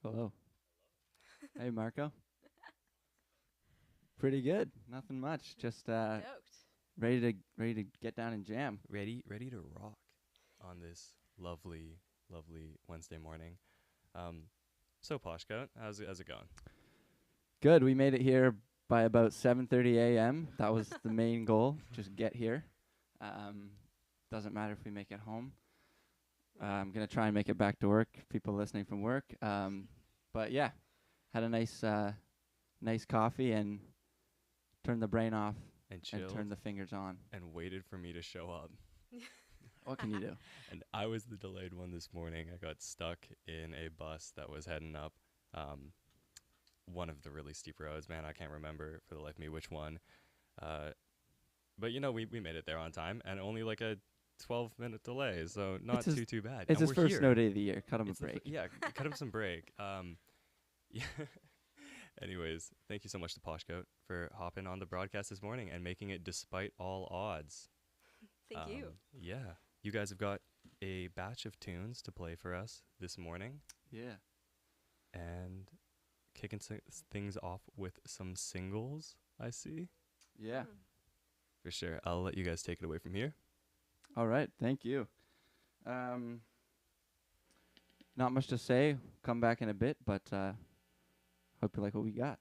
Hello. Hey, Marco. Pretty good. Nothing much. Just Stoked. ready to get down and jam. Ready to rock on this lovely Wednesday morning. So Posh Coat, how's it going? Good. We made it here by about 7:30 a.m. That was the main goal. Just get here. Doesn't matter if we make it home. I'm gonna try and make it back to work. People listening from work. But yeah, had a nice coffee and turned the brain off And chilled and turned the fingers on. and waited for me to show up. What can you do? And I was the delayed one this morning. I got stuck in a bus that was heading up one of the really steep roads. Man, I can't remember for the life of me which one. But we made it there on time, and only like a 12-minute delay, so not too bad. It's And his we're first here. snow day of the year. Cut him a It's the break. cut him some break. Yeah. Anyways, thank you so much to Posh Coat for hopping on the broadcast this morning and making it despite all odds. Thank you. Yeah. You guys have got a batch of tunes to play for us this morning, Yeah. and kicking things off with some singles, I see. Yeah. For sure. I'll let you guys take it away from here. All right, thank you. Not much to say. Come back in a bit, but hope you like what we got.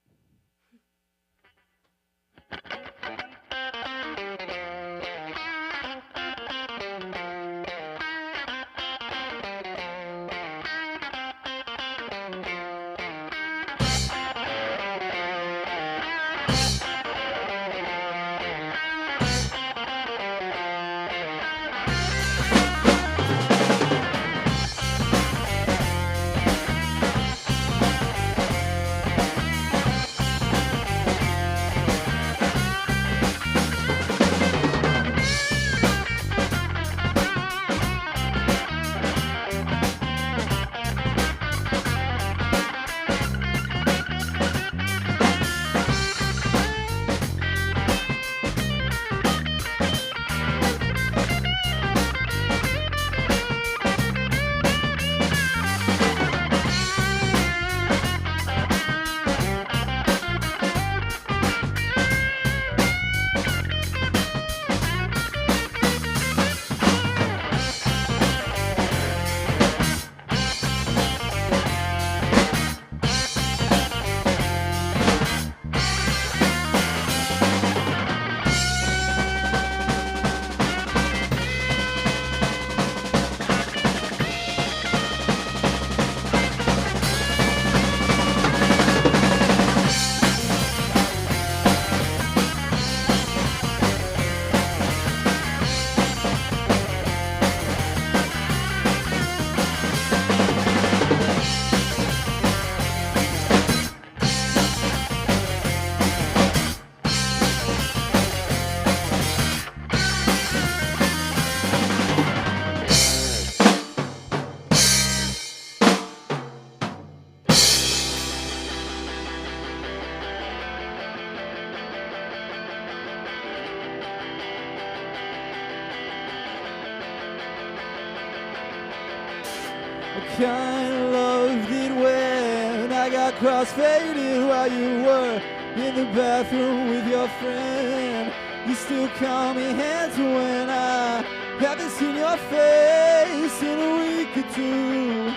Kinda loved it when I got crossfaded while you were in the bathroom with your friend. You still call me handsome when I haven't seen your face in a week or two.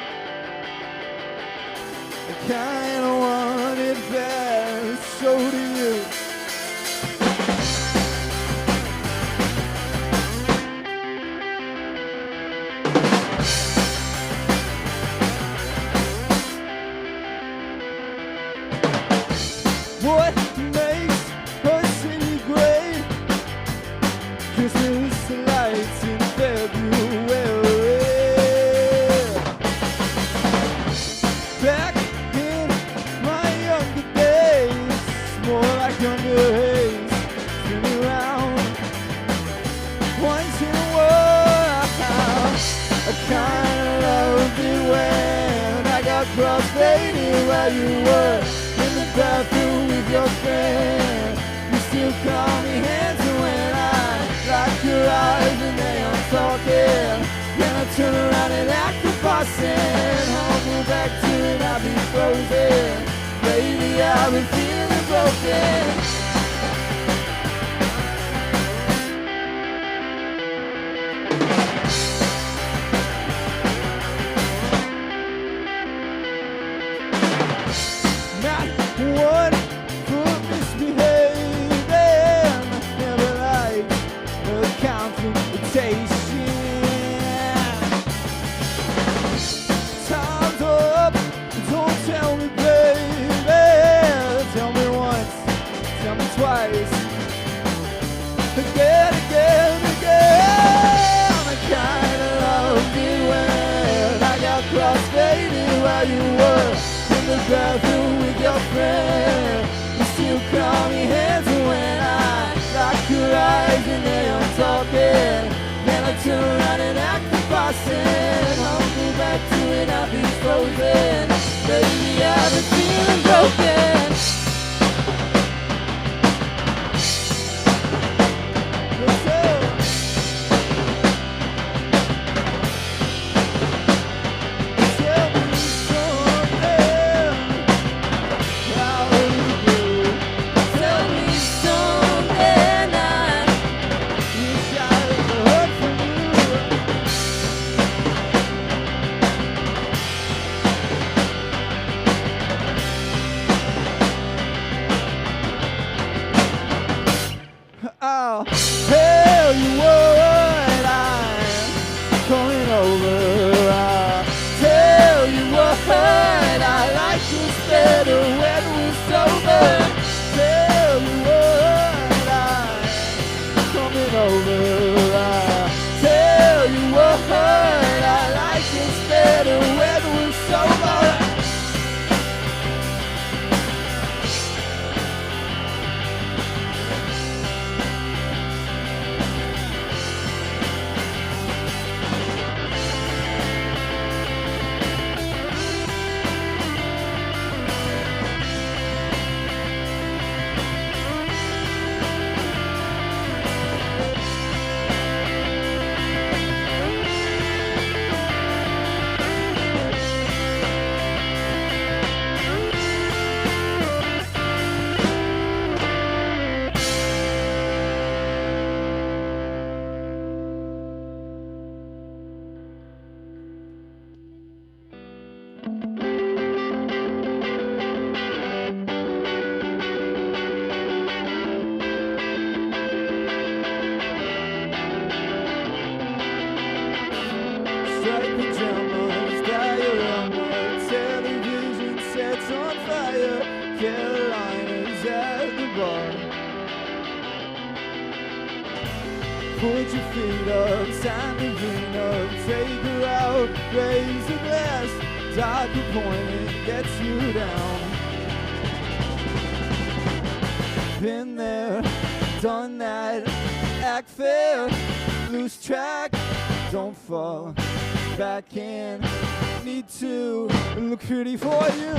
I kinda want it bad, so do you. What makes a city great? Christmas lights in February. Back in my younger days, more like younger haze. Spin around once in a while. I kinda loved it when I got crossfaded while you were in the bathroom with your friend. You still call me handsome when I lock your eyes and they aren't talking. Then I turn around and act the boss and I'll go back to it, I'll be I've been feeling broken. Not one for misbehaving. Never liked the confrontation. Time's up, don't tell me, baby. Tell me once, tell me twice. Again, I kinda loved it when I got crossfaded while you were in the bathroom with your friend. You still call me hands when I lock your eyes and then I'm talking. Then I turn around and act the boss and I'll go back to it, I'll be frozen. Baby, I've been feeling broken. I'll tell you what, I'm coming over. I'll tell you what, I like this better when we're sober. Tell you what, I'm coming over. I'll tell you what, I like this better when we're sober. Striped pajamas, diorama, television sets on fire, Carolinas at the bar. Put your feet up, sign the ring up, take her out, raise the glass, dark appointment gets you down. Been there, done that, act fair, lose track, don't fall back in. Need to look pretty for you.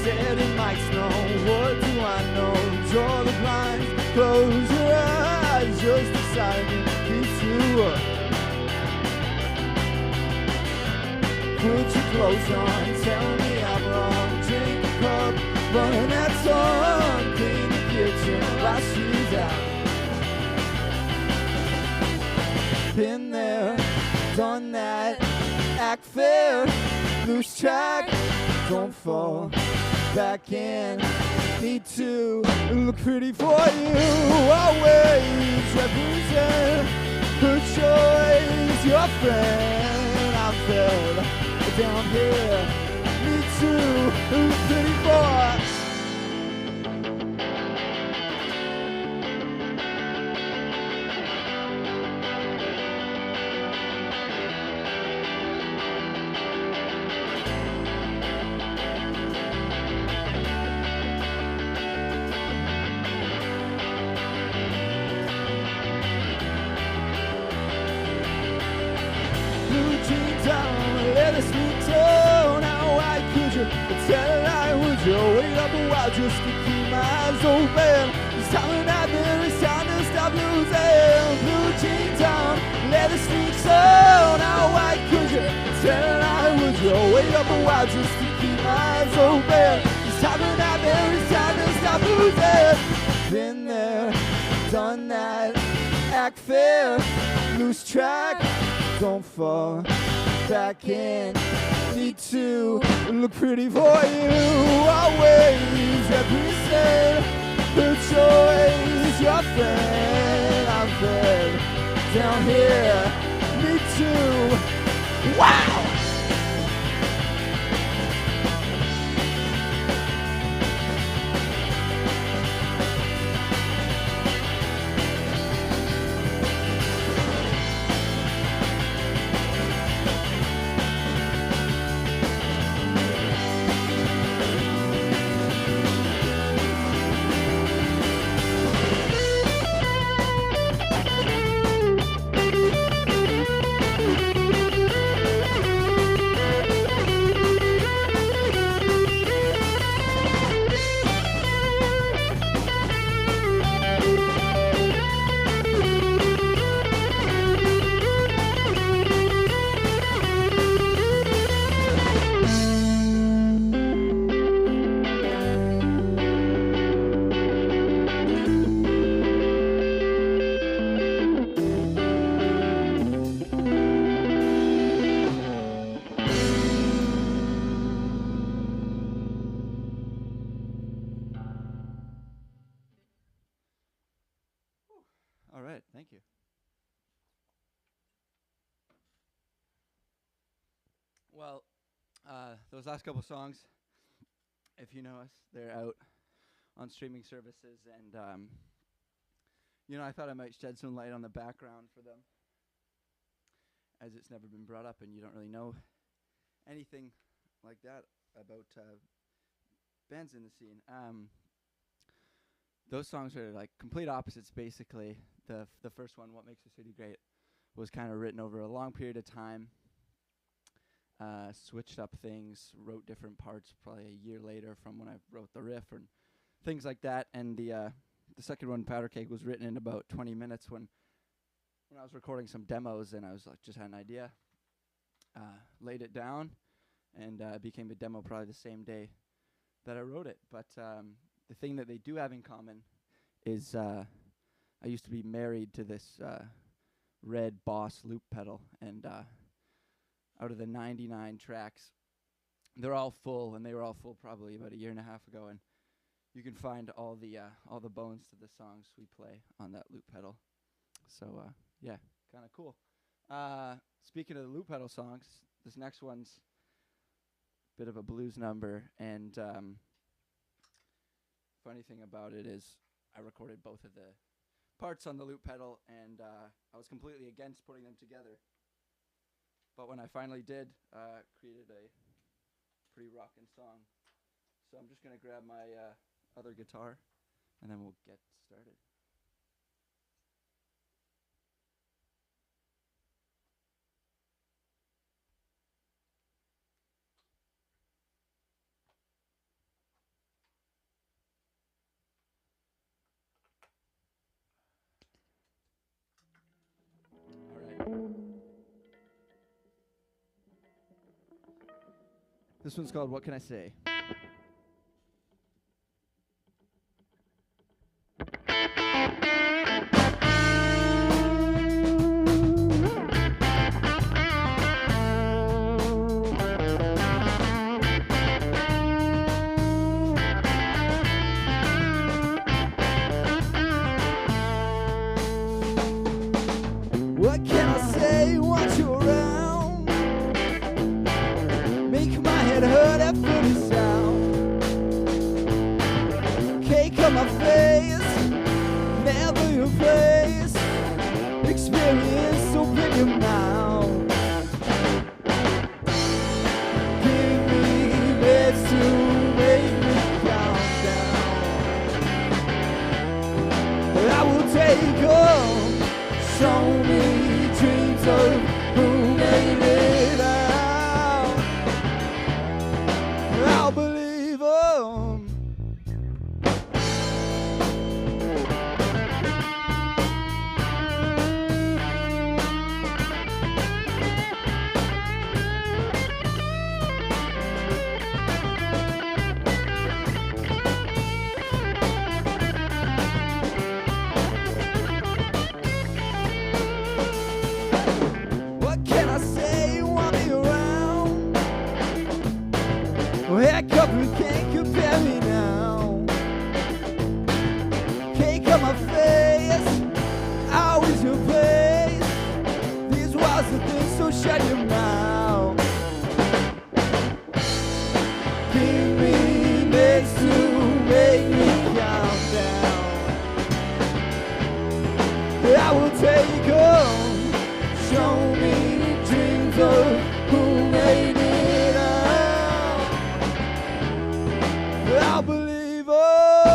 Setting mics, no, what do I know? Draw the blinds, close your eyes, just deciding keeps you up. Put your clothes on, tell me I'm wrong. Drink a cup, burn that song. Clean the kitchen while she's out. Been there, done that, act fair, lose track, don't fall back in. Need to look pretty for you. Always represent her choice, your friend. I fell down here, need to look pretty for. Blue jeans on, leather sneak toe. Now why could you tell a lie? Would you wait up a while just to keep my eyes open? It's time of night, there is time to Said I would go wait up a while just to keep my eyes open. It's time to not there, it's time to stop losing. Been there, done that, act fair, lose track, don't fall back in. Need to look pretty for you. Always represent the choice. Your friend, I'm fed down here. Me too. Wow! All right, thank you. Well, those last couple songs, if you know us, they're out on streaming services, and I thought I might shed some light on the background for them, as it's never been brought up, and you don't really know anything like that about bands in the scene. Those songs are like complete opposites, basically. The first one, What Makes a City Great, was kind of written over a long period of time, switched up things, wrote different parts probably a year later from when I wrote the riff and things like that. And the second one, Powder Keg, was written in about 20 minutes when I was recording some demos, and I was like, just had an idea, laid it down, and became a demo probably the same day that I wrote it. But the thing that they do have in common is I used to be married to this red Boss loop pedal, and out of the 99 tracks, they're all full, and they were all full probably about a year and a half ago, and you can find all the bones to the songs we play on that loop pedal. So yeah, kind of cool. Speaking of the loop pedal songs, this next one's a bit of a blues number, and funny thing about it is I recorded both of the parts on the loop pedal, and I was completely against putting them together. But when I finally did, created a pretty rockin' song. So I'm just going to grab my other guitar, and then we'll get started. This one's called What Can I Say? What can I say once you're around? Make my head hurt at the sound. Cake on my face, never your place. Experience, open your mouth. Give me beds to make me calm down. I will take them. Show me dreams of who made it out. I'll Couple can't compare me now. Can't cut my face. Always your place. These walls are things, so shut your mouth. Give me next to make me calm down. I will take them. Show me dreams of who made it out. I'll believe her.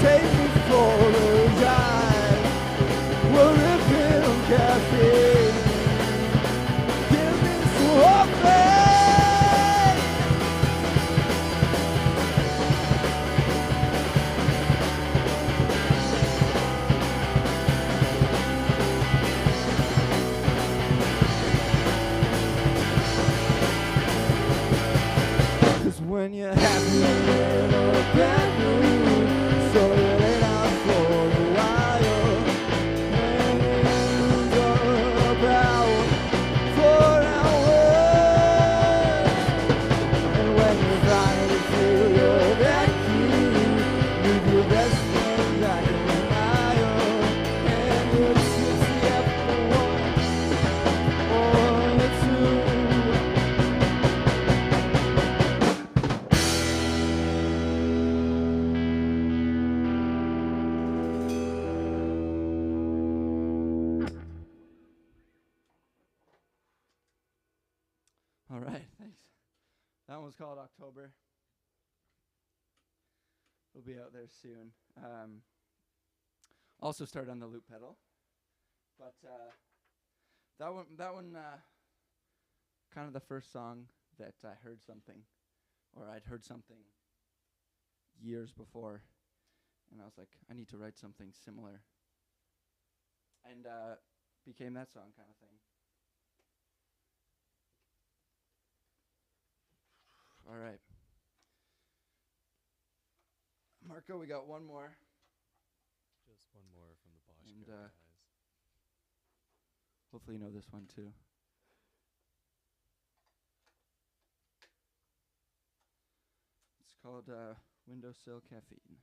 take me for a ride. We're ripping on caffeine. Give me some hope, man. When you're happy in a bad mood, so you lay down for a while and about 4 hours. And when you finally feel your vacuum, leave your best friend back in denial, and it's CFUV or 2. All right, thanks. That one was called October. We'll be out there soon. Also started on the loop pedal, but that one, kind of the first song that I heard something, or I'd heard something years before, and I was like, I need to write something similar, and became that song kind of thing. All right. Marco, we got one more. Just one more from the Posh And, Coat guys. Hopefully you know this one too. It's called Windowsill Caffeine.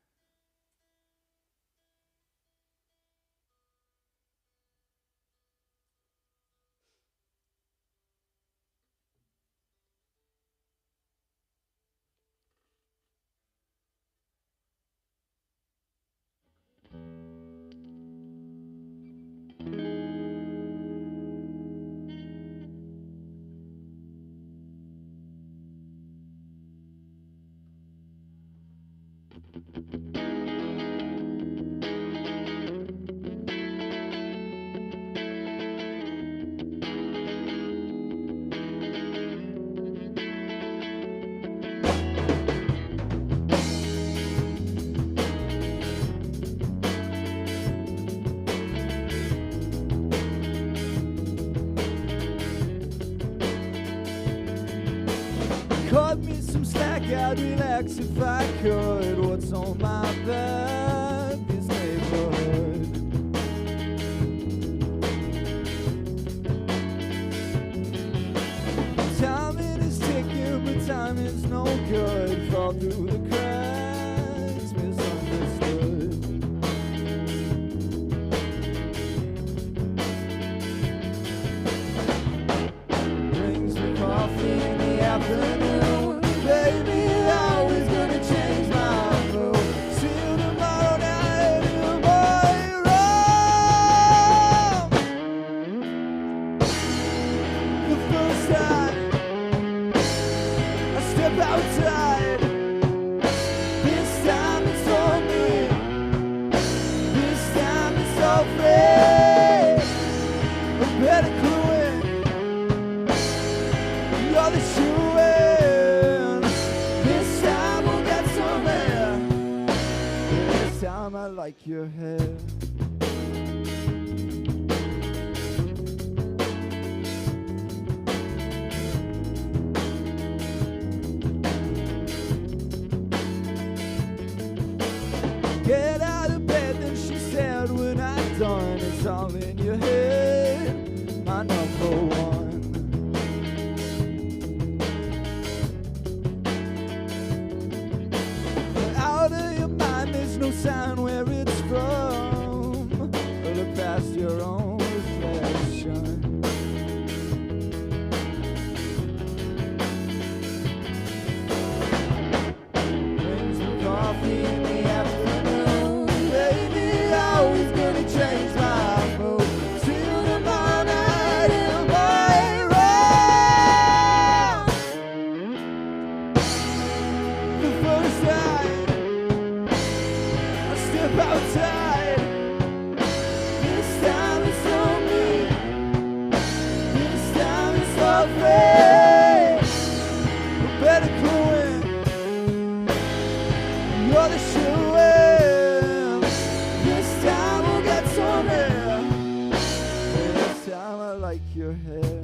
Cut me some slack, I'd relax if I could. What's on my back? This neighborhood. Time it is ticking, but time is no good. Fall through the cracks, misunderstood. Brings me coffee in the afternoon. Baby, always gonna change my mood. See you tomorrow night in my room. The first time I step outside, this time it's on me. This time it's all free. A better clue in. You're the shoe in. This time we'll get somewhere. This time I like your hair. Get out of bed, then she said, when I'm done, it's all in your head, my number one. Out of your mind, there's no sign where it's from, or to pass your own reflection. Brings me coffee in the afternoon. Baby, always gonna change my mood. See you tomorrow night in my room. The first time I step outside. This time it's on me. This time it's all free. We better go in. You're the shoe-in. This time we'll get somewhere. This time I like your hair.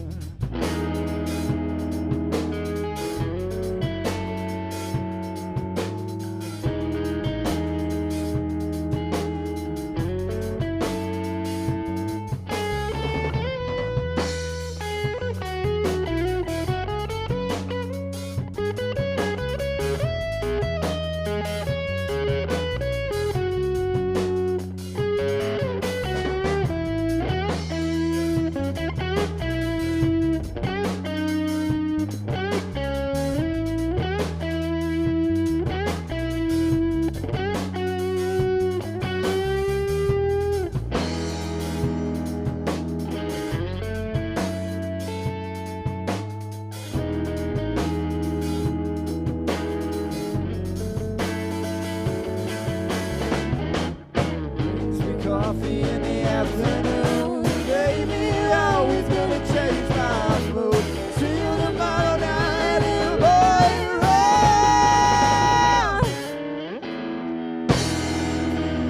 Coffee in the afternoon. Baby, always gonna change my mood. See you tomorrow night in Boy Round.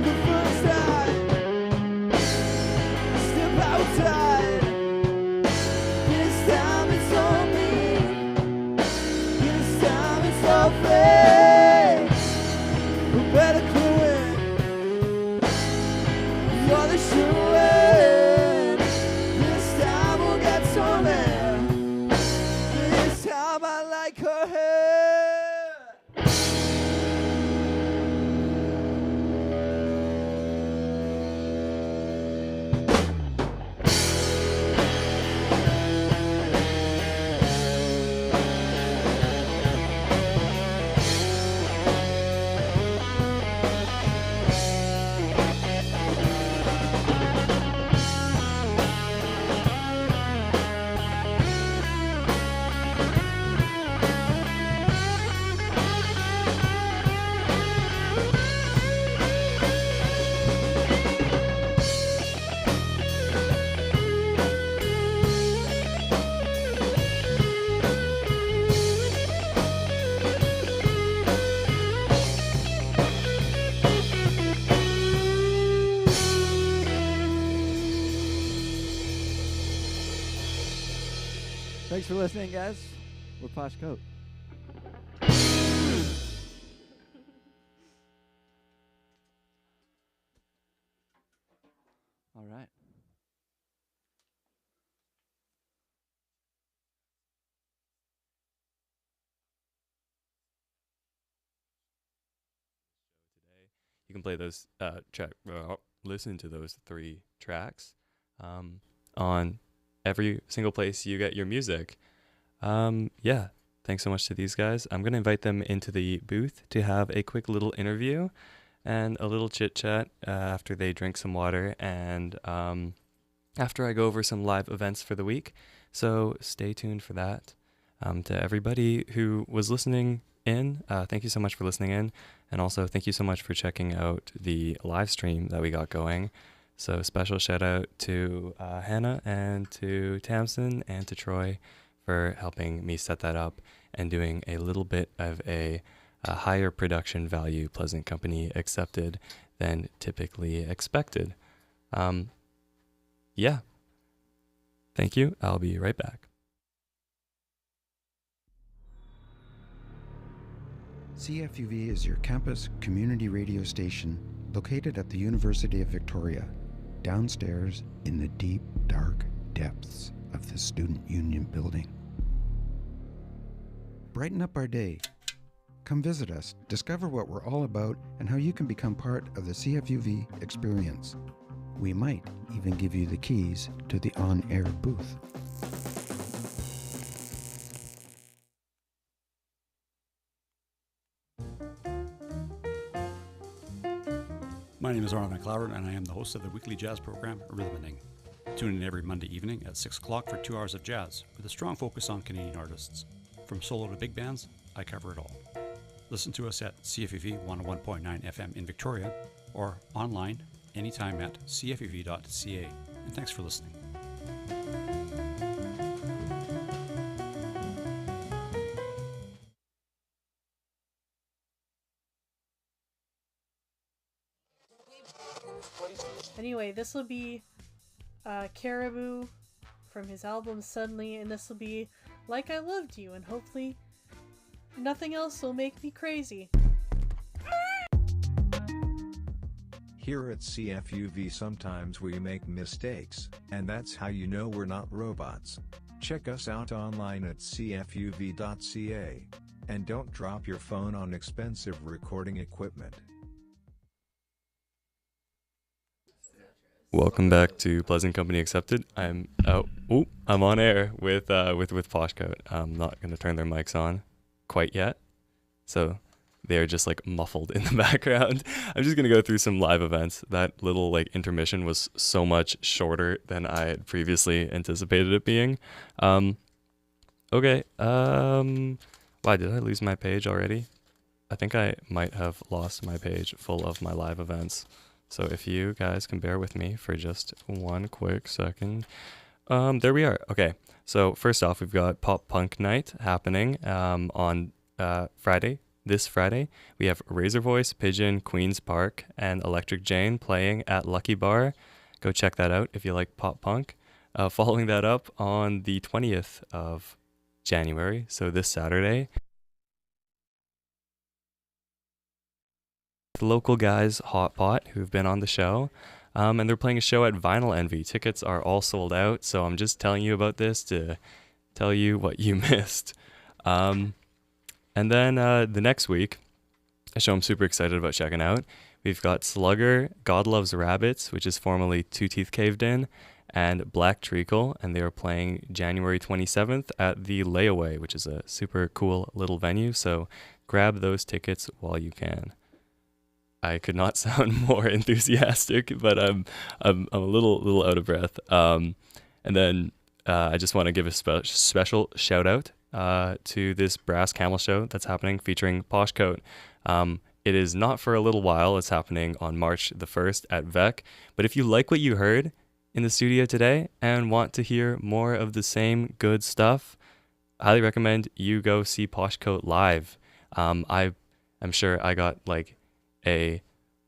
The first time, step outside. This time it's on me. This time it's all fake. We better clue in. You're the shoe-in. This time we'll get somewhere. This time I like her hair. Thanks for listening, guys. We're Posh Coat. All right. You can play those listen to those 3 tracks on every single place you get your music. Yeah, thanks so much to these guys. I'm going to invite them into the booth to have a quick little interview and a little chit chat after they drink some water and after I go over some live events for the week. So stay tuned for that. To everybody who was listening in, thank you so much for listening in. And also thank you so much for checking out the live stream that we got going. So special shout out to Hannah and to Tamsin and to Troy for helping me set that up and doing a little bit of a higher production value Pleasant Company accepted than typically expected. Yeah. Thank you. I'll be right back. CFUV is your campus community radio station located at the University of Victoria, downstairs in the deep, dark depths of the Student Union building. Brighten up our day. Come visit us, discover what we're all about, and how you can become part of the CFUV experience. We might even give you the keys to the on-air booth. My name is Arnold McLeod, and I am the host of the weekly jazz program, Rhythming. Tune in every Monday evening at 6 o'clock for 2 hours of jazz, with a strong focus on Canadian artists. From solo to big bands, I cover it all. Listen to us at CFUV 101.9 FM in Victoria or online anytime at cfuv.ca. And thanks for listening. Anyway, this will be Caribou from his album Suddenly, and this will be Like I Loved You, and hopefully nothing else will make me crazy. Here at CFUV sometimes we make mistakes, and that's how you know we're not robots. Check us out online at cfuv.ca. And don't drop your phone on expensive recording equipment. Welcome back to Pleasant Company Accepted. I'm on air with Posh Coat. I'm not gonna turn their mics on quite yet, so they're just like muffled in the background. I'm just gonna go through some live events. That little like intermission was so much shorter than I had previously anticipated it being. Okay. Why did I lose my page already? I think I might have lost my page full of my live events. So if you guys can bear with me for just one quick second. There we are. Okay. So first off, we've got Pop Punk Night happening on Friday. This Friday, we have Razor Voice, Pigeon, Queen's Park, and Electric Jane playing at Lucky Bar. Go check that out if you like pop punk. Following that up on the 20th of January, so this Saturday, the local guys Hot Pot who've been on the show, and they're playing a show at Vinyl Envy. Tickets are all sold out, so I'm just telling you about this to tell you what you missed. And then the next week, a show I'm super excited about checking out, we've got Slugger, God Loves Rabbits, which is formerly Two Teeth Caved In, and Black Treacle, and they are playing January 27th at the Layaway, which is a super cool little venue, so grab those tickets while you can. I could not sound more enthusiastic, but I'm a little out of breath. And then I just want to give a special shout out to this Brass Camel show that's happening featuring Posh Coat. It is not for a little while. It's happening on March the 1st at VEC. But if you like what you heard in the studio today and want to hear more of the same good stuff, I highly recommend you go see Posh Coat live. I'm sure I got like a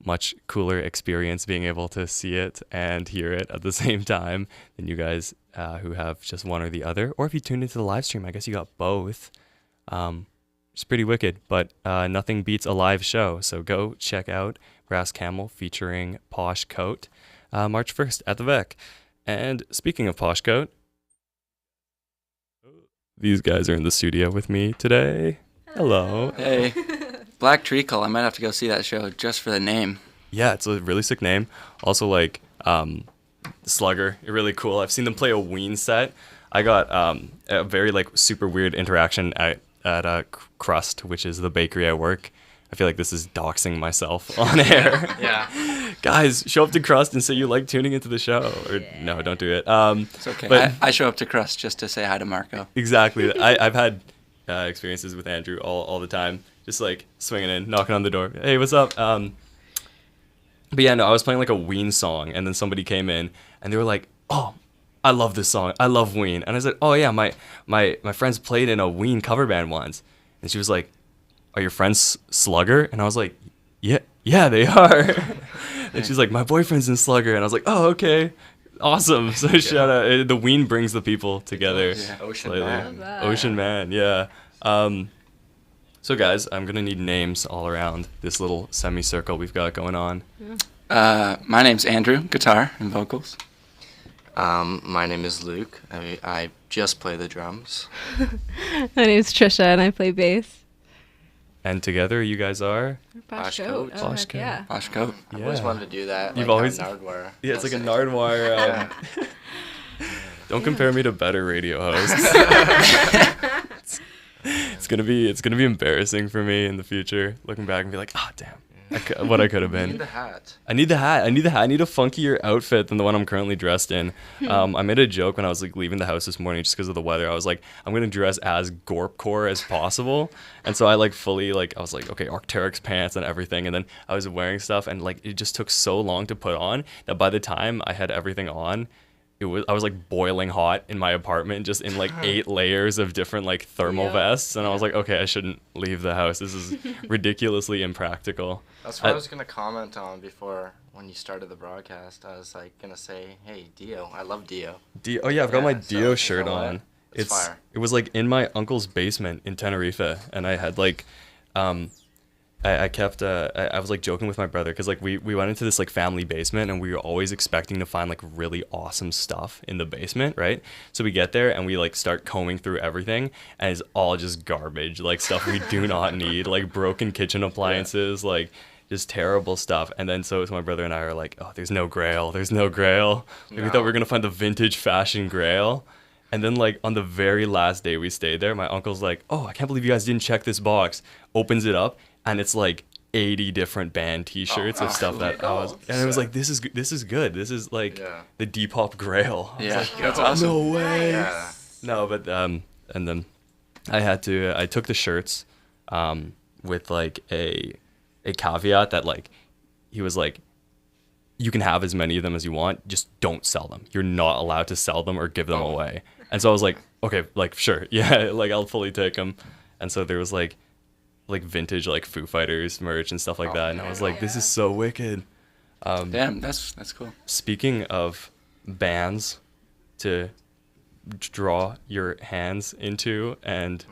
much cooler experience being able to see it and hear it at the same time than you guys who have just one or the other. Or if you tuned into the live stream, I guess you got both. It's pretty wicked, but nothing beats a live show. So go check out Brass Camel featuring Posh Coat March 1st at the VEC. And speaking of Posh Coat, these guys are in the studio with me today. Hello. Hey. Black Treacle, I might have to go see that show just for the name. Yeah, it's a really sick name. Also, like, Slugger, really cool. I've seen them play a Ween set. I got a very, like, super weird interaction at Crust, which is the bakery I work. I feel like this is doxing myself on air. Yeah. Guys, show up to Crust and say you like tuning into the show. Or no, don't do it. It's okay. But I show up to Crust just to say hi to Marco. Exactly. I've had experiences with Andrew all the time. Just like swinging in, knocking on the door. Hey, what's up? But yeah, no, I was playing like a Ween song, and then somebody came in, and they were like, "Oh, I love this song. I love Ween." And I said, "Oh yeah, my friends played in a Ween cover band once." And she was like, "Are your friends Slugger?" And I was like, "Yeah, they are." And she's like, "My boyfriend's in Slugger," and I was like, "Oh, okay." Awesome. So shout out. The Ween brings the people together. Yeah. Ocean Man. Man. Ocean Man, yeah. So guys, I'm going to need names all around this little semicircle we've got going on. My name's Andrew, guitar and vocals. My name is Luke. I just play the drums. My name's Trisha, and I play bass. And together you guys are? Posh Coat. Coat. Posh Coat. Yeah. Posh Coat. I've always wanted to do that. You've like always- Nardwuar. Yeah, it's like a Nardwuar. Don't compare me to better radio hosts. It's gonna be embarrassing for me in the future, looking back and be like, oh damn, what I could have You been. need the hat. I need the hat. I need a funkier outfit than the one I'm currently dressed in. I made a joke when I was like leaving the house this morning just because of the weather. I was like, I'm gonna dress as gorpcore as possible, and so I like fully like I was like, okay, Arc'teryx pants and everything, and then I was wearing stuff, and like it just took so long to put on that by the time I had everything on, I was like boiling hot in my apartment, just in like 8 layers of different like thermal vests, and I was like, okay, I shouldn't leave the house. This is ridiculously impractical. That's what I was going to comment on before when you started the broadcast. I was like going to say, hey, Dio. I love Dio. Oh yeah, I've got my Dio so, shirt you know on. It's fire. It was like in my uncle's basement in Tenerife, and I had like, I kept I was like joking with my brother because like we went into this like family basement, and we were always expecting to find like really awesome stuff in the basement, right? So we get there and we like start combing through everything, and it's all just garbage, like stuff we do not need, like broken kitchen appliances, like just terrible stuff. And then so my brother and I are like, oh, there's no Grail. Like, we thought we were gonna find the vintage fashion Grail. And then like on the very last day we stayed there, my uncle's like, oh, I can't believe you guys didn't check this box. Opens it up, and it's like 80 different band T-shirts of stuff that I was, and I was like, this is good. This is like the Depop Grail. I was like, that's awesome. No way. Yeah. No, but and then I took the shirts with like a caveat that like he was like, you can have as many of them as you want, just don't sell them. You're not allowed to sell them or give them away. And so I was like, okay, like sure, yeah, like I'll fully take them. And so there was like vintage like Foo Fighters merch and stuff like that, and I was like, this is so wicked. Damn, that's cool. Speaking of bands to draw your hands into, and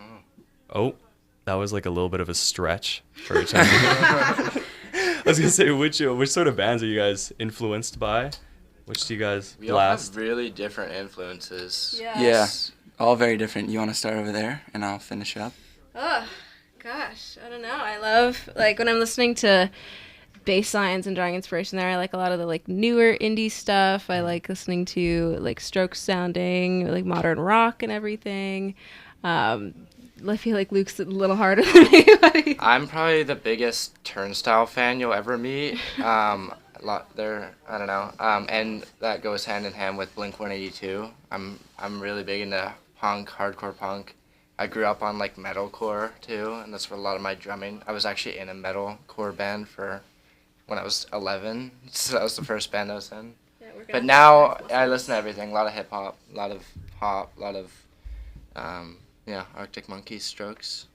that was like a little bit of a stretch for a time. I was gonna say, which sort of bands are you guys influenced by? Which do you guys We all blast? have really different influences. Yeah, all very different. You want to start over there, and I'll finish up. Oh, gosh, I don't know. I love, like, when I'm listening to bass lines and drawing inspiration there, I like a lot of the, like, newer indie stuff. I like listening to, like, Strokes sounding, like, modern rock and everything. I feel like Luke's a little harder than me. I'm probably the biggest Turnstile fan you'll ever meet. A lot there, I don't know. And that goes hand in hand with Blink-182. I'm really big into punk, hardcore punk. I grew up on like metalcore too, and that's where a lot of my drumming. I was actually in a metalcore band for when I was 11, so that was the first band I was in. Yeah, but now I listen to everything. A lot of hip hop, a lot of pop, a lot of Arctic Monkeys, Strokes.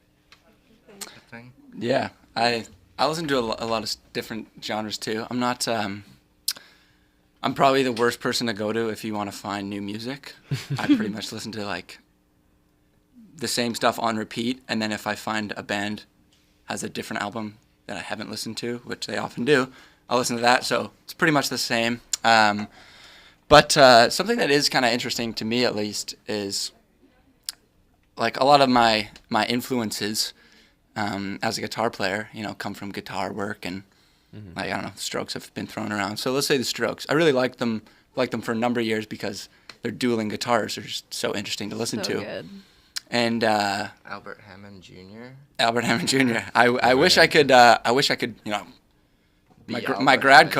Type thing. Yeah, I listen to a lot of different genres too. I'm not. I'm probably the worst person to go to if you want to find new music. I pretty much listen to like the same stuff on repeat, and then if I find a band has a different album that I haven't listened to, which they often do, I'll listen to that. So it's pretty much the same. But something that is kind of interesting to me, at least, is like a lot of my influences as a guitar player, come from guitar work, and like, I don't know, the Strokes have been thrown around. So let's say the Strokes. I really like them for a number of years because their dueling guitars are just so interesting to listen to. Good. And Albert Hammond Jr. I wish I could. My grad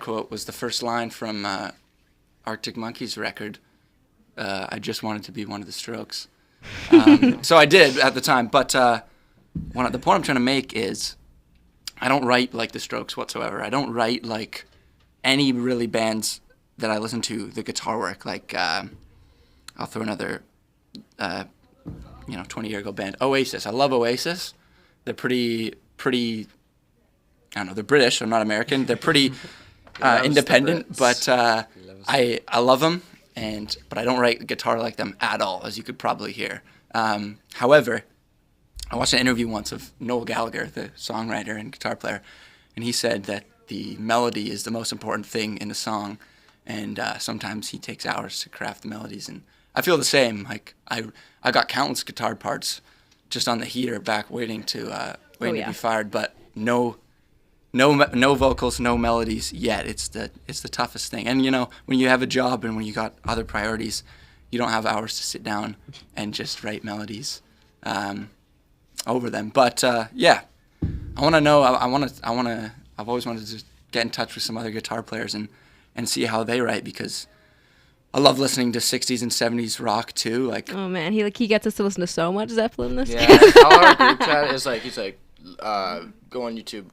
quote was the first line from Arctic Monkeys record. I just wanted to be one of the Strokes. So I did at the time. But the point I'm trying to make is, I don't write like the Strokes whatsoever. I don't write like any really bands that I listen to. The guitar work, like I'll throw another. 20-year-ago band, Oasis. I love Oasis. They're pretty, I don't know, they're British, I'm not American. They're pretty independent, but I love them, but I don't write guitar like them at all, as you could probably hear. However, I watched an interview once of Noel Gallagher, the songwriter and guitar player, and he said that the melody is the most important thing in a song, and sometimes he takes hours to craft the melodies, and I feel the same. Like I got countless guitar parts just on the heater back waiting to be fired, but no vocals, no melodies yet. It's the toughest thing. And when you have a job and when you got other priorities, you don't have hours to sit down and just write melodies over them. But I want to know. I want to. I've always wanted to just get in touch with some other guitar players and see how they write, because I love listening to 60s and 70s rock too. Like, Oh man, he gets us to listen to so much Zeppelin this Yeah, year. all our group chat is like, he's like, go on YouTube,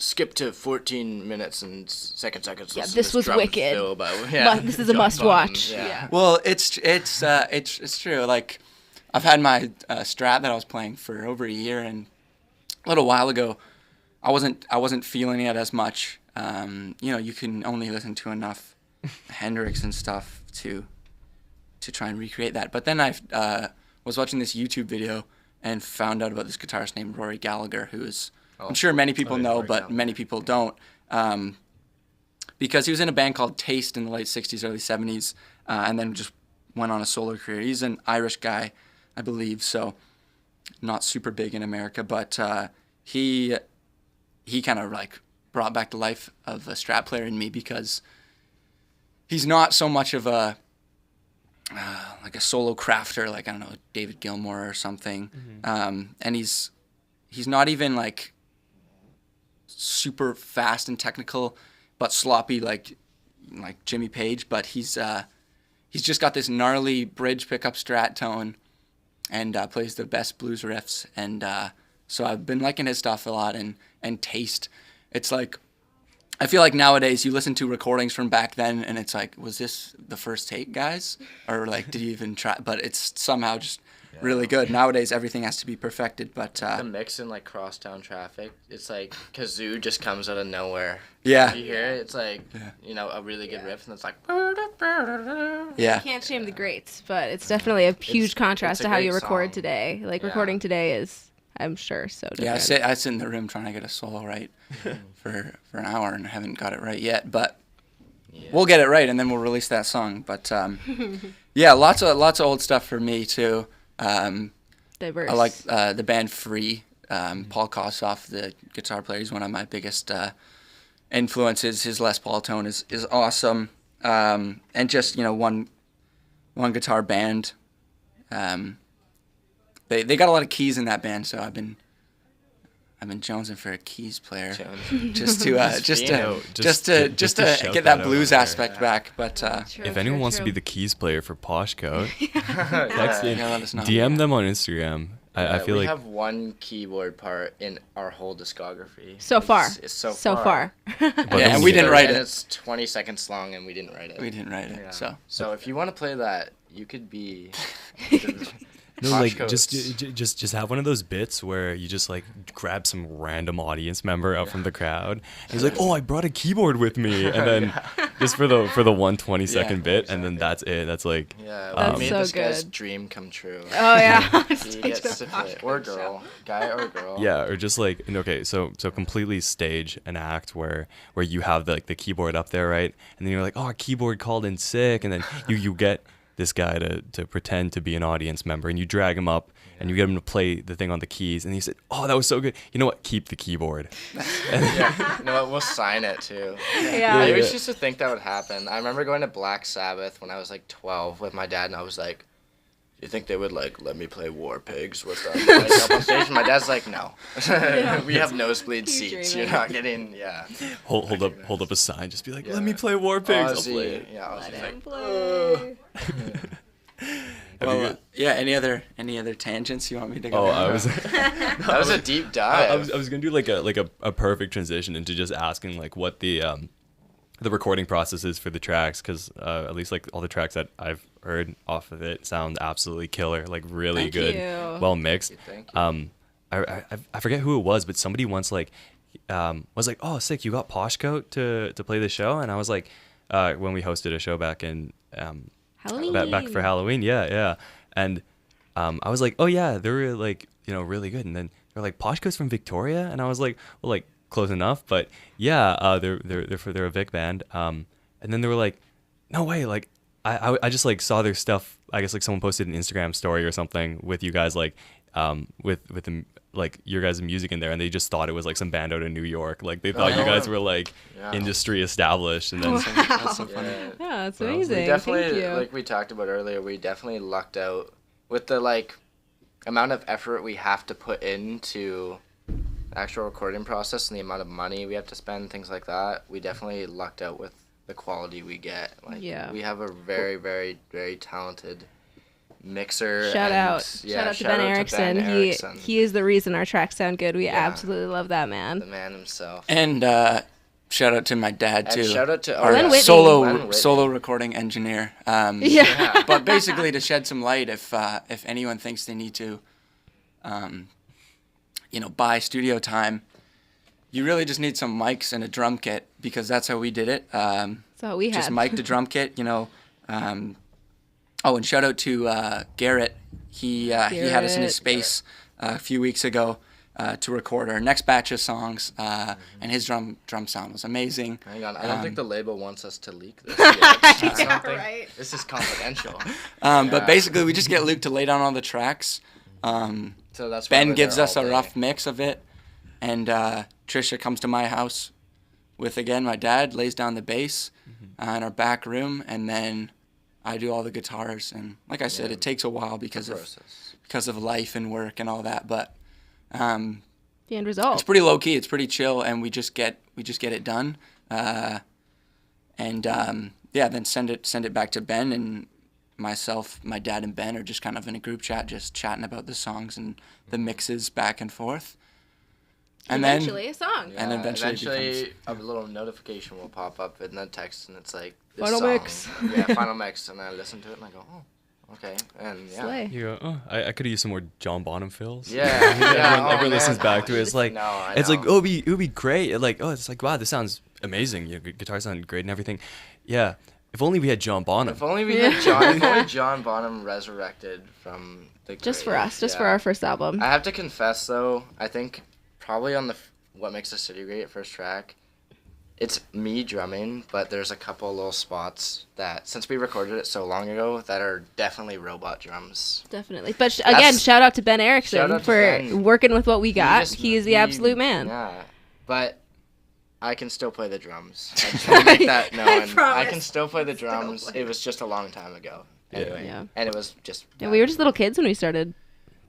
skip to 14 minutes and seconds. Yeah, listen to this was drum wicked. fill by- This is a John must Bonham, watch. Yeah. well, it's true. Like, I've had my Strat that I was playing for over a year, and a little while ago, I wasn't feeling it as much. You can only listen to enough Hendrix and stuff to try and recreate that. But then I was watching this YouTube video and found out about this guitarist named Rory Gallagher, who is, I'm sure many people know, Rory but Gallagher. many people don't, because he was in a band called Taste in the late 60s, early 70s, and then just went on a solo career. He's an Irish guy, I believe, so not super big in America, but he kind of like brought back the life of a Strat player in me, because he's not so much of a like a solo crafter, like, I don't know, David Gilmour or something. And he's not even like super fast and technical, but sloppy like Jimmy Page. But he's just got this gnarly bridge pickup Strat tone, and plays the best blues riffs. And so I've been liking his stuff a lot, and Taste. It's like, I feel like nowadays you listen to recordings from back then and it's like, was this the first take, guys? Or like, did you even try? But it's somehow just really good. Nowadays everything has to be perfected, but The mix in like crosstown traffic, it's like kazoo just comes out of nowhere. Yeah. You hear it? It's like, a really good riff, and it's like, yeah. Can't shame the greats, but it's definitely a huge contrast it's a to how you great record song. today. Like, Yeah. recording today is, I'm sure, so Yeah, different. I sit in the room trying to get a solo right for an hour and haven't got it right yet, but we'll get it right and then we'll release that song. But yeah, lots of old stuff for me too. Diverse. I like the band Free. Paul Kossoff, the guitar player, he's one of my biggest influences. His Les Paul tone is awesome. And just, one guitar band. They got a lot of keys in that band, so I've been jonesing for a keys player, just to shout get that that out blues out there. aspect back. But True, If anyone true, wants to be true. the keys player for Posh Coat, yeah, let us know. DM them on Instagram. I feel we like have one keyboard part in our whole discography. So far. It's so far. But Yeah, and then we didn't write and it. It's 20 seconds long, and we didn't write it. We didn't write it, Yeah. so if you want to play that, you could be. No, Posh like Coats. just have one of those bits where you just like grab some random audience member out from the crowd. And he's like, "Oh, I brought a keyboard with me," and then just for the 120-second Yeah, bit, and then that's it. That's like, Yeah, That's we made so this guy's good. dream come true. Oh, yeah. He gets to play, or girl, guy or girl. yeah, or just like, and okay, so completely stage an act where you have the keyboard up there, right? And then you're like, "Oh, our keyboard called in sick," and then you get this guy to pretend to be an audience member, and you drag him up and you get him to play the thing on the keys, and he said, "Oh, that was so good. You know what? Keep the keyboard." Yeah, you know what? We'll sign it too. Yeah. I always used to think that would happen. I remember going to Black Sabbath when I was like 12 with my dad, and I was like, "Do you think they would like let me play War Pigs with them like, up on stage?" And my dad's like, "No, we have nosebleed You're seats. dreaming. You're not getting hold up a sign, just be like, Yeah. "Let me play War Pigs." I'll Ozzy, play it. yeah, Ozzy's like, Play. well, yeah. Any other tangents you want me to go? Oh, down? I was. that was a deep I dive. was gonna do like a perfect transition into just asking like what the recording process is for the tracks, because at least like all the tracks that I've heard off of it sound absolutely killer, like really Thank good, you. well mixed. Thank you. I forget who it was, but somebody once like was like, "Oh, sick, you got Posh Coat to play the show," and I was like, when we hosted a show back in Halloween. back for Halloween, yeah, and I was like, "Oh yeah, they were like really good," and then they're like, "Posh Coat's from Victoria," and I was like, "Well, like close enough, but yeah, they're a Vic band," and then they were like, "No way, like I just like saw their stuff. I guess like someone posted an Instagram story or something with you guys like with the like your guys' music in there, and they just thought it was like some band out in New York. Like they thought you guys were like Yeah. industry established, and then That's so funny. Yeah. Yeah, that's Well, we amazing. We definitely, Thank you. like we talked about earlier, we definitely lucked out with the like amount of effort we have to put into actual recording process and the amount of money we have to spend, things like that, we definitely lucked out with the quality we get. Like, we have a very, very, very talented mixer. Shout out to Ben Erickson. He is the reason our tracks sound good. We absolutely love that man. The man himself. And shout out to my dad too. And shout out to our solo recording engineer. But basically, to shed some light, if anyone thinks they need to, buy studio time, you really just need some mics and a drum kit, because that's how we did it. That's what we had. Just mic to drum kit, and shout out to Garrett. He had us in his space a few weeks ago to record our next batch of songs, and his drum sound was amazing. Hang on, I don't think the label wants us to leak this yet. Right. This is confidential. But basically, we just get Luke to lay down all the tracks. So that's Ben gives us a rough mix of it, and Trisha comes to my house with, again, my dad, lays down the bass in our back room, and then I do all the guitars. And like I said, it takes a while because of life and work and all that, but the end result, it's pretty low key, it's pretty chill, and we just get it done, then send it back to Ben, and myself, my dad, and Ben are just kind of in a group chat, just chatting about the songs and the mixes back and forth. And eventually a song. And eventually a little notification will pop up in the text, and it's like, this final song. mix. Yeah, final mix. And I listen to it and I go, oh, okay. And Slay. You go, oh, I could have used some more John Bonham fills. Yeah. Everyone listens back to it. It's like, it would be great. It's like, wow, this sounds amazing. Your guitar sounds great and everything. Yeah. If only we had John Bonham. If only we had John Bonham resurrected from the grave. Just for us, for our first album. I have to confess, though, I think probably on the What Makes the City Great first track, it's me drumming, but there's a couple little spots that, since we recorded it so long ago, that are definitely robot drums. Definitely. But again, shout out to Ben Erickson for working with what we got. He is the absolute man. Yeah. But I can still play the drums. I just want to make that known. I can still play the drums. It was just a long time ago. Anyway. Yeah. And it was just... Yeah, we were just little kids when we started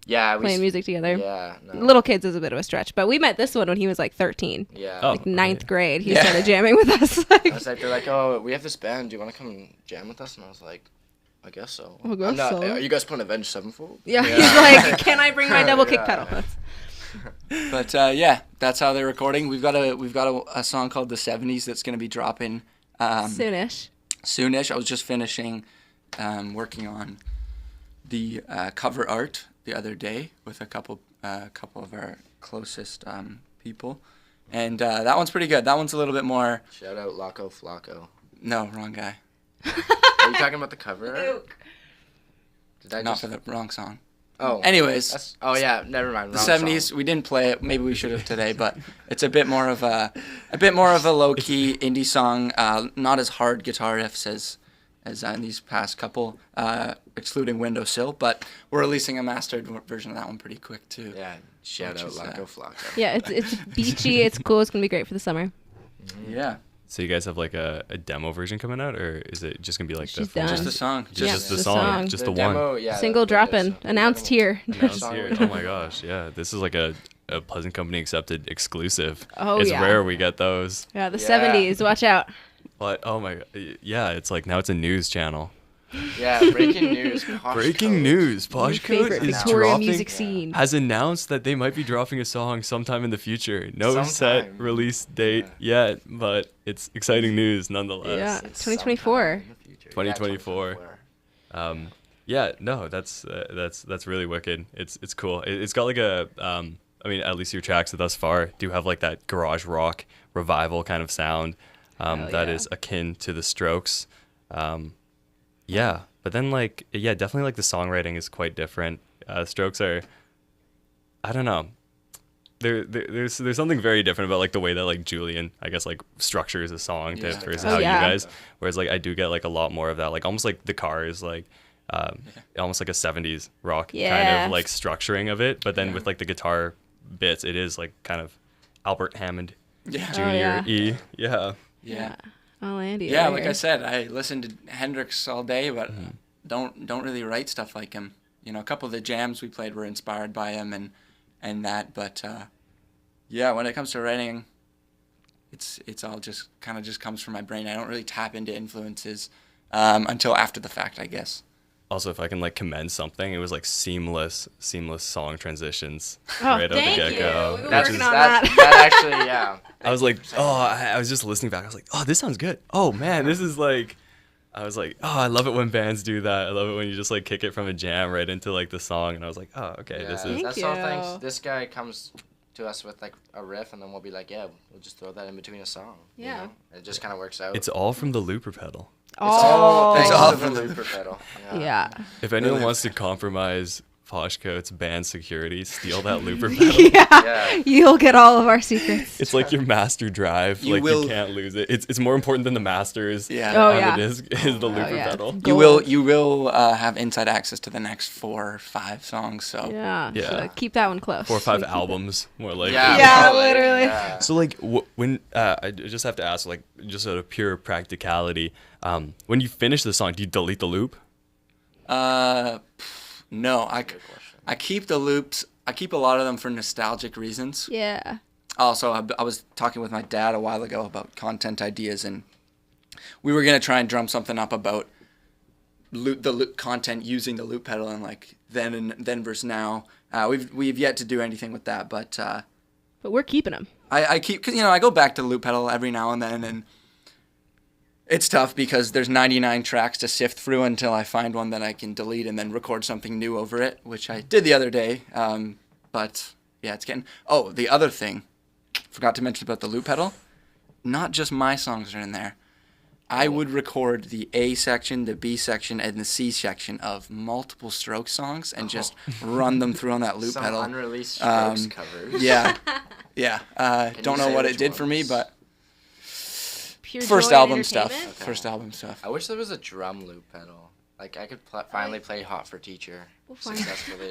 playing music together. Yeah. No. Little kids is a bit of a stretch, but we met this one when he was like 13. Yeah. Like ninth grade. He started jamming with us. I was like, they're like, oh, we have this band. Do you want to come jam with us? And I was like, I guess so. Are you guys playing Avenged Sevenfold? Yeah. He's like, can I bring my double kick pedal? But that's how they're recording. We've got a song called The 70s that's going to be dropping soonish. I was just finishing working on the cover art the other day with a couple of our closest people, and that one's pretty good. That one's a little bit more. Shout out Loco Flocco. No, wrong guy. Are you talking about the cover art? Not for the wrong song. Oh. Anyways. Never mind. The 70s, we didn't play it. Maybe we should have today, but it's a bit more of a low key indie song. Not as hard guitar riffs as in these past couple, excluding Windowsill. But we're releasing a mastered version of that one pretty quick too. Yeah. Shout out Loco Flocco. Yeah, it's beachy. It's cool. It's gonna be great for the summer. Yeah. So you guys have like a demo version coming out, or is it just gonna be like just the the song? Just the song, just the demo, one. Yeah, single dropping, announced here. Announced here. Oh my gosh, yeah, this is like a Pleasant Company accepted exclusive. Oh it's yeah. rare we get those. Yeah, the 70s. Watch out. But oh my, yeah, it's like now it's a news channel. Yeah, breaking news. Breaking news. Posh Coat is Victoria dropping. music scene. Has announced that they might be dropping a song sometime in the future. No set release date yet, but it's exciting news nonetheless. Yeah, 2024. 2024. No, that's really wicked. It's cool. It's got like a I mean, at least your tracks thus far do have like that garage rock revival kind of sound that is akin to the Strokes. Yeah, but then definitely like the songwriting is quite different. Strokes are, I don't know. There's something very different about like the way that like Julian, I guess, like structures a song versus how you guys. Whereas like I do get like a lot more of that, like almost like the Cars, like almost like a 70s rock kind of like structuring of it. But then with like the guitar bits, it is like kind of Albert Hammond Jr. E. Yeah. Oh, Andy. Yeah, like I said, I listened to Hendrix all day, but don't really write stuff like him. You know, a couple of the jams we played were inspired by him and that, but Yeah, when it comes to writing, it's all just kind of just comes from my brain. I don't really tap into influences until after the fact, I guess. Also, if I can like commend something, it was like seamless song transitions Oh, right out the thank get-go. you. We were That's working on that. that. That actually, yeah. I was like, I was just listening back. I was like, oh, this sounds good. Oh man, this is like, I was like, oh, I love it when bands do that. I love it when you just like kick it from a jam right into like the song. And I was like, oh, okay, this is. That's Thank all you. thanks. This guy comes to us with like a riff, and then we'll be like, yeah, we'll just throw that in between a song. you Yeah. know? It just kind of works out. It's all from the looper pedal. Oh, thanks It's all to the from the- looper pedal. yeah. If anyone Really? wants to compromise Posh Coat's band security, steal that looper pedal. Yeah. Yeah. You'll get all of our secrets. It's like your master drive. You like will- you can't lose it. It's more important than the masters. Yeah. Oh, on yeah. the disc is the looper yeah. pedal. You will have inside access to the next 4 or 5 songs. So Yeah. Yeah. So keep that one close. 4 or 5 Keep it. albums, more like. Yeah, probably, literally. Yeah. So like when I just have to ask, like, just out of pure practicality, when you finish the song, do you delete the loop? no, I Good question. keep the loops. I keep a lot of them for nostalgic reasons. Yeah. Also, I was talking with my dad a while ago about content ideas, and we were gonna try and drum something up about the loop content using the loop pedal, and like then versus now. We've yet to do anything with that, but But we're keeping them. I keep, cause I go back to loop pedal every now and then, and it's tough because there's 99 tracks to sift through until I find one that I can delete and then record something new over it, which I did the other day. But yeah, it's getting. Oh, the other thing, forgot to mention about the loop pedal. Not just my songs are in there. I would record the A section, the B section, and the C section of multiple Strokes songs and just run them through on that loop Some pedal. unreleased Strokes Um, covers. Yeah, yeah. Don't you know say what which it did for me, ones? but Pure first joy and album stuff. entertainment. First album stuff. I wish there was a drum loop pedal. Like I could finally play Hot for Teacher We'll find- successfully.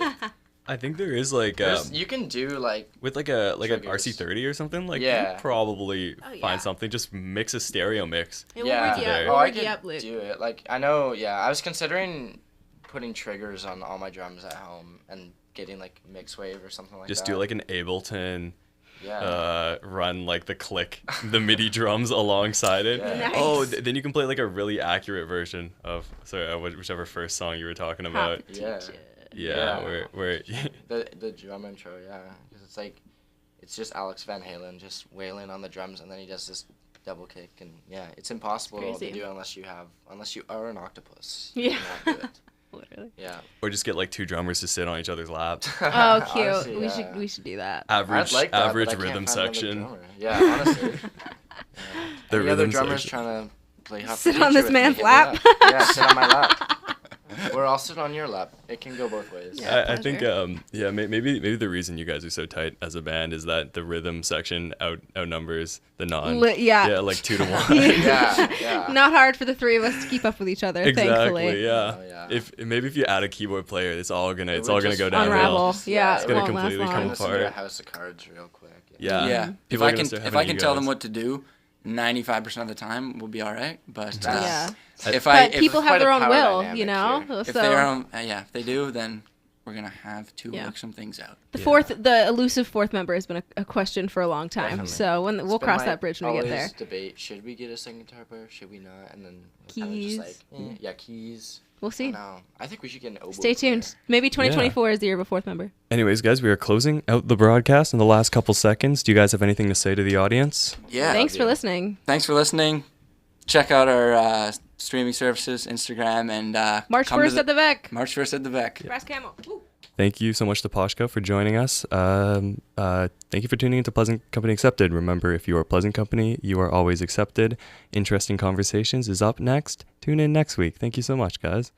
I think there is like You can do like with like an triggers. RC30 or something. Like Yeah. you probably Oh, yeah. find something. Just mix a stereo mix. It will yeah. rig you up. There. We'll I rig you could up, Luke. do it. Like I know. Yeah, I was considering putting triggers on all my drums at home and getting like mix wave or something like Just that. do like an Ableton. Yeah. Run like the click, the MIDI drums alongside it. Yeah. Nice. Oh, then you can play like a really accurate version of whichever first song you were talking about. Yeah. Yeah, Yeah. where The drum intro, yeah, because it's like, it's just Alex Van Halen just wailing on the drums, and then he does this double kick, and yeah, it's impossible Crazy. to do unless you are an octopus. Yeah. You cannot do it. Literally. Yeah. or just get like 2 drummers to sit on each other's laps. Oh, cute. Honestly, we yeah. should do that. Average I'd like that, average but I can't rhythm find another section. drummer. Yeah, honestly. The Any other rhythm drummers section. trying to play Hot Sit for on Teacher this with me, man's hit me lap. up. Yeah, sit on my lap. Or I'll sit on your lap. It can go both ways. Yeah. I think pleasure. maybe the reason you guys are so tight as a band is that the rhythm section outnumbers the non. Yeah. like 2 to 1. Yeah. Not hard for the 3 of us to keep up with each other, Exactly. thankfully. Yeah. Oh, yeah. If you add a keyboard player, it's all gonna would go just downhill. Unravel. Yeah, It's it gonna won't last completely long. come Listen to a apart. House of Cards real quick. Yeah. Yeah. If People are I gonna can start if having I can tell them egos. what to do, 95% of the time we'll be all right. But Yeah. if But people have quite their a own power will, dynamic you know? here. if So they do, then we're gonna have to Yeah. work some things out. the elusive 4th member has been a question for a long time. Definitely. So we'll It's been cross my that bridge when we get there. always debate, should we get a second guitar player, should we not? And then we're kinda Keys. just like, yeah, keys. We'll see. No, I think we should get an oboe Stay player. tuned. Maybe 2024 is the year of a 4th member. Anyways, guys, we are closing out the broadcast in the last couple seconds. Do you guys have anything to say to the audience? Yeah. Thanks for listening. Thanks for listening. Check out our streaming services, Instagram, and March come to 1st at the VEC. March 1st at the VEC. Brass Camo. Woo. Thank you so much to Posh Coat for joining us. Thank you for tuning into Pleasant Company Accepted. Remember, if you are Pleasant Company, you are always accepted. Interesting Conversations is up next. Tune in next week. Thank you so much, guys.